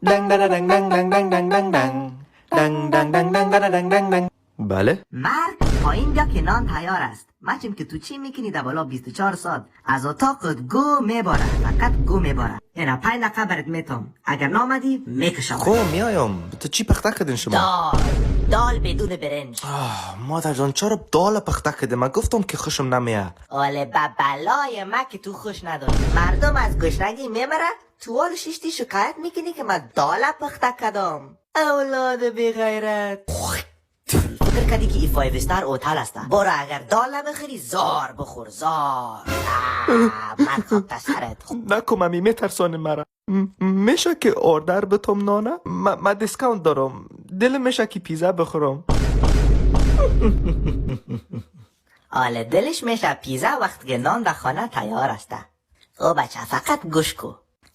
دنگ دنگ دنگ دنگ دنگ دنگ دنگ دنگ دنگ دنگ دنگ دنگ دنگ دنگ دنگ. بله؟ مرد پایین بیا که نان تیار است. مچیم که تو چی میکنی در بالا 24 ساعت از اتاقت گو میباره، فقط گو میباره. اینا 5 دقیقه برات میتم، اگر نامدی میکشم. خب میایم. تو چی پخته کردین شما؟ دال بدون برنج. مادر جان چرا دال پخته کردی؟ من گفتم که خوشم نمیاد. آله ببلای ما که تو خوش نداری. مردم از گشنگی میمره، تو حال شیشتی شکایت میکنی که من دال پخته کردم. اولاد بی غیرت. فکر کردی که ای 5 استار اوتل است. برو اگر دال نبخری زار بخور زار. من خواب سرت. نکن ممی میترسانی مرا. میشه که اوردر بتم نانه؟ من دیسکاونت دارم. دل میشه که پیزا بخورم. آله دلش میشه پیزا وقتی که نان در خانه تیار است. او بچه فقط گوش کو.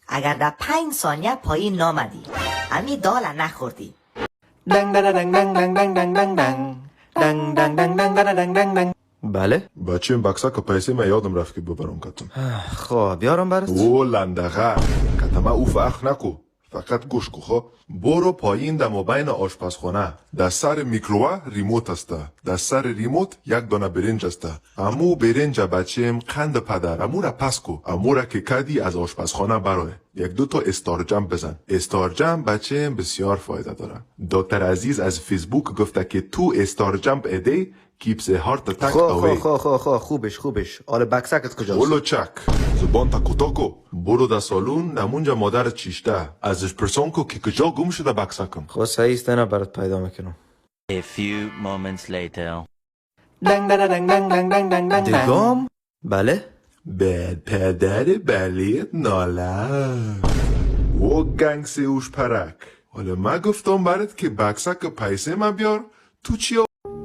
اگر در 5 ثانیه پایین نامدی امی دال نخوردی دنگ دنگ دنگ دنگ دنگ دنگ دنگ دنگ دنگ دنگ دنگ دنگ دنگ دنگ دنگ. بله؟ بچه بکسک پیسه من یادم رفت که ببرم کتم. خب بیارم برات. او لندغه کتم او فخ نکو، فقط گوش کو. خب برو پایین در مابین آشپزخانه. در سر میکرووه ریموت است. در سر ریموت یک دانه برنج است. امو برنج بچم قند پدر امو را پس کو. امو را که کدی از آشپزخانه برای یک دو تا استارجم بزن. استارجم بچم بسیار فایده داره. دکتر عزیز از فیسبوک گفته که تو استارجم ایده کیپس هارت اتک اوی. خوبش. آره بکسکت کجاست؟ اولو چک زبان تا کتاکو. برو در سالون نمونجا مادر چیشته ازش پرسون کو که کجا گم شده بکسکم. خب صحیح است نه برات پیدا میکنم. A few moments later. دنگ دنگ دنگ دنگ دنگ دنگ دنگ. دگام؟ بله؟ به پدر بلیت ناله و گنگ سیوش پرک. حالا من گفتم برات که بکسک پیسه من بیار تو چی؟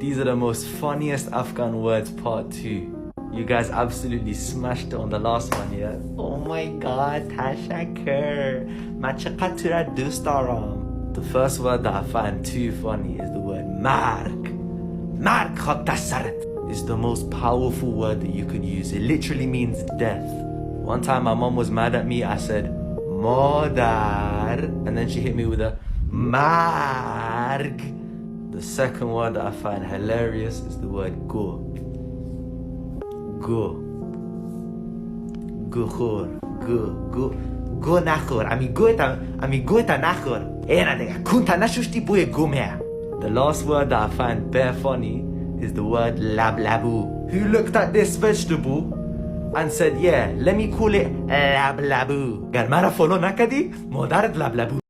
These are the most funniest Afghan words part 2. You guys absolutely smashed it on the last one, yeah? Oh my god, تشکر. من چقدر تو را دوست دارم. The first word that I find too funny is the word مرگ. مرگ خاک سرت is the most powerful word that you could use. It literally means death. One time my mom was mad at me. I said, مادر. And then she hit me with a مرگ. The second word that I find hilarious is the word go. Go. Go خور. Go نخور. امی گویتا نخور. اینا دیگه کونتا نشوشتی بوی گو میه. The last word that I find bare funny is the word lablabu. Who looked at this vegetable and said, yeah, let me call it lablabu. گر مرا فالو نکدی مادرت لبلبو.